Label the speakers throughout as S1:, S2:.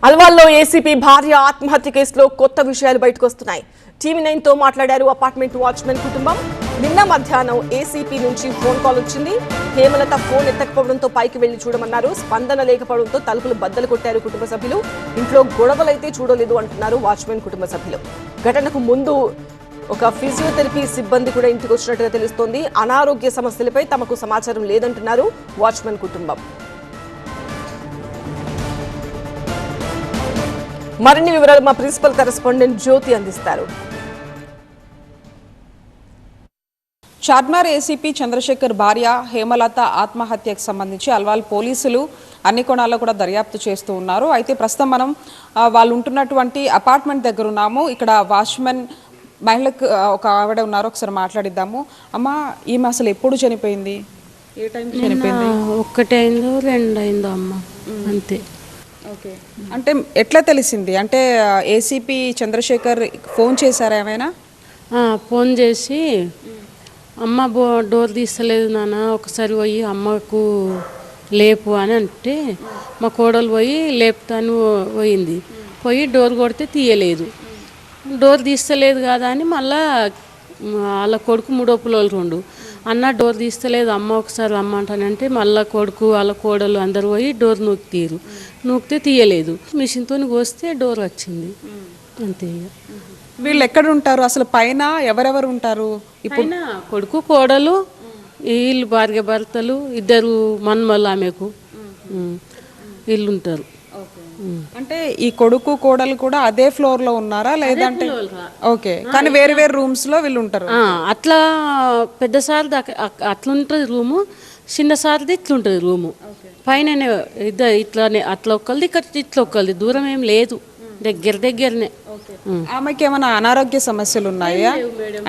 S1: అల్వాల్లో ACP భార్య ఆత్మహత్య కేసులో కొత్త విషయాలు బయటకు వస్తున్నాయి. టీవీ9 తో మాట్లాడారు అపార్ట్మెంట్ వాచ్మెన్ కుటుంబం. నిన్న మధ్యాహ్నం ఏసీపీ నుంచి ఫోన్ కాల్ వచ్చింది. హేమలత ఫోన్ ఎత్తకపోవడంతో పైకి వెళ్లి చూడమన్నారు. స్పందన లేకపోవడంతో తలుపులు బద్దలు కొట్టారు కుటుంబ సభ్యులు. ఇంట్లో గొడవలైతే చూడలేదు అంటున్నారు వాచ్మెన్ కుటుంబ సభ్యులు. ఘటనకు ముందు ఒక ఫిజియోథెరపీ సిబ్బంది కూడా ఇంటికి వచ్చినట్టుగా తెలుస్తోంది. అనారోగ్య సమస్యలపై తమకు సమాచారం లేదంటున్నారు వాచ్మెన్ కుటుంబం. మరిన్ని వివరాలు మా ప్రిన్సిపల్ కరెస్పాండెంట్ జ్యోతి అందిస్తారు.
S2: చార్మినార్ ఏసీపీ చంద్రశేఖర్ భార్య హేమలత ఆత్మహత్యకు సంబంధించి అల్వాల్ పోలీసులు అన్ని కోణాల్లో కూడా దర్యాప్తు చేస్తూ ఉన్నారు. అయితే ప్రస్తుతం మనం వాళ్ళు ఉంటున్నటువంటి అపార్ట్మెంట్ దగ్గర ఉన్నాము. ఇక్కడ వాచ్మెన్ మహిళకు ఒక ఆవిడ ఉన్నారు, ఒకసారి మాట్లాడిద్దాము. అమ్మ, ఈమె అసలు ఎప్పుడు చనిపోయింది? ఏ టైం చనిపోయింది?
S3: 1 అయిందో 2 అయిందో అమ్మ, అంతే.
S2: ఓకే, అంటే ఎట్లా తెలిసింది? అంటే ఏసీపీ చంద్రశేఖర్ ఫోన్ చేశారా ఏమైనా?
S3: ఫోన్ చేసి అమ్మ డోర్ తీస్తలేదు నాన్న, ఒకసారి పోయి అమ్మకు లేపు అని అంటే మా కోడలు పోయి లేపుతాను పోయింది. పోయి డోర్ కొడితే తీయలేదు. డోర్ తీస్తలేదు కదా అని మళ్ళా వాళ్ళ కొడుకు 3వ పిల్లలు అన్న డోర్ తీస్తలేదు అమ్మ, ఒకసారి రమ్మంటానంటే మళ్ళీ కొడుకు వాళ్ళ కోడలు అందరు పోయి డోర్ నూకితే తీయలేదు. మిషన్తో కోస్తే డోర్ వచ్చింది, అంతే.
S2: వీళ్ళు ఎక్కడ ఉంటారు అసలు? పైన ఎవరెవరు ఉంటారు?
S3: ఇప్పుడు కొడుకు కోడలు, వీళ్ళు భార్య భర్తలు, 2 మన్మలు ఆమెకు, వీళ్ళు ఉంటారు.
S2: అంటే ఈ కొడుకు కోడలు కూడా అదే ఫ్లోర్ లో ఉన్నారా లేదంటే? ఓకే, కానీ వేరే వేరే రూమ్స్ లో వీళ్ళు ఉంటారు.
S3: అట్లా పెద్ద సార్ది అట్లా ఉంటుంది రూము, చిన్న సార్ది ఇట్లుంటుంది రూము. పైన ఇట్లానే అట్లా ఒక్కరిది ఇక్కడ ఇట్లా ఒక్కరిది, దూరం ఏం లేదు, దగ్గరనే.
S2: ఆమెకి ఏమైనా అనారోగ్య సమస్యలు ఉన్నాయా?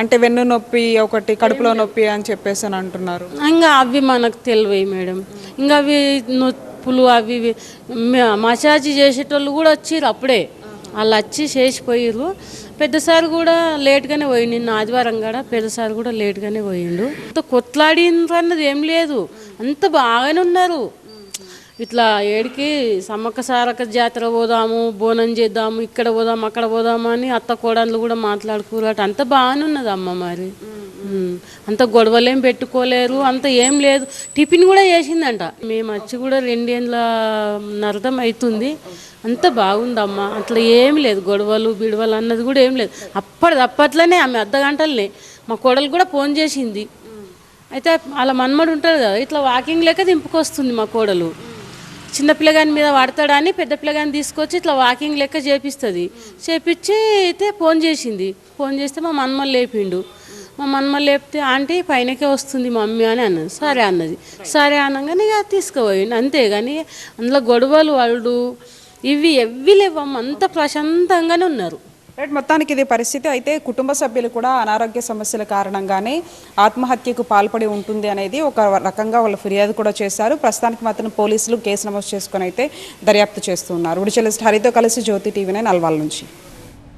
S2: అంటే వెన్ను నొప్పి, ఒకటి కడుపులో నొప్పి అని చెప్పేసి అని అంటున్నారు.
S3: ఇంకా అవి మనకు తెలివయి మేడం. ఇంకా అవి నొప్పులు అవి మసాజ్ చేసేటోళ్ళు కూడా వచ్చిర్రు అప్పుడే, వాళ్ళు వచ్చి చేసిపోయారు. పెద్దసారి కూడా లేట్గానే పోయిండు. నిన్న ఆదివారం కూడా పెద్దసారి కూడా లేట్గానే పోయిండు. కొట్లాడిండ్రు అన్నది ఏం లేదు, అంత బాగానే ఉన్నారు. ఇట్లా ఏడికి సమ్మక్క సారక్క జాతర పోదాము, బోనం చేద్దాము, ఇక్కడ పోదాము అక్కడ పోదాము అని అత్త కోడళ్ళు కూడా మాట్లాడుకోరట. అంత బాగానే ఉన్నది అమ్మ. మరి అంత గొడవలేం పెట్టుకోలేరు, అంత ఏం లేదు. టిఫిన్ కూడా చేసిందంట. మేము వచ్చి కూడా 2 ఏళ్ళ నరదం అవుతుంది. అంత బాగుందమ్మ, అట్లా ఏం లేదు, గొడవలు బిడవలు అన్నది కూడా ఏం లేదు. అప్పట్లోనే ఆమె అర్ధగంటలనే మా కోడలు కూడా ఫోన్ చేసింది. అయితే వాళ్ళ మన్మడు ఉంటాడు కదా, ఇట్లా వాకింగ్ లెక్క దింపుకొస్తుంది మా కోడలు. చిన్న పిల్లగాని మీద పడతాడని పెద్ద పిల్లగాని తీసుకొచ్చి ఇట్లా వాకింగ్ లెక్క చేపిస్తుంది. చేపించి అయితే ఫోన్ చేసింది. ఫోన్ చేస్తే మా మన్మలు లేపిండు. మా మన్మలు లేపితే ఆంటీ పైనకే వస్తుంది మమ్మీ అని అన్నది. సరే అన్నది. సరే అనగానే ఇక తీసుకుపోయిండు, అంతే. కానీ అందులో గొడవలు వాళ్ళు ఇవి లేవమ్మ, అంత ప్రశాంతంగానే ఉన్నారు.
S2: రైట్, మొత్తానికి ఇది పరిస్థితి. అయితే కుటుంబ సభ్యులు కూడా అనారోగ్య సమస్యల కారణంగానే ఆత్మహత్యకు పాల్పడి ఉంటుంది అనేది ఒక రకంగా వాళ్ళు ఫిర్యాదు కూడా చేశారు. ప్రస్తుతానికి మాత్రం పోలీసులు కేసు నమోదు చేసుకుని అయితే దర్యాప్తు చేస్తున్నారు. ఉడిచెలిస్ట్ హరితో కలిసి జ్యోతి టీవీ9 అల్వాల్ నుంచి.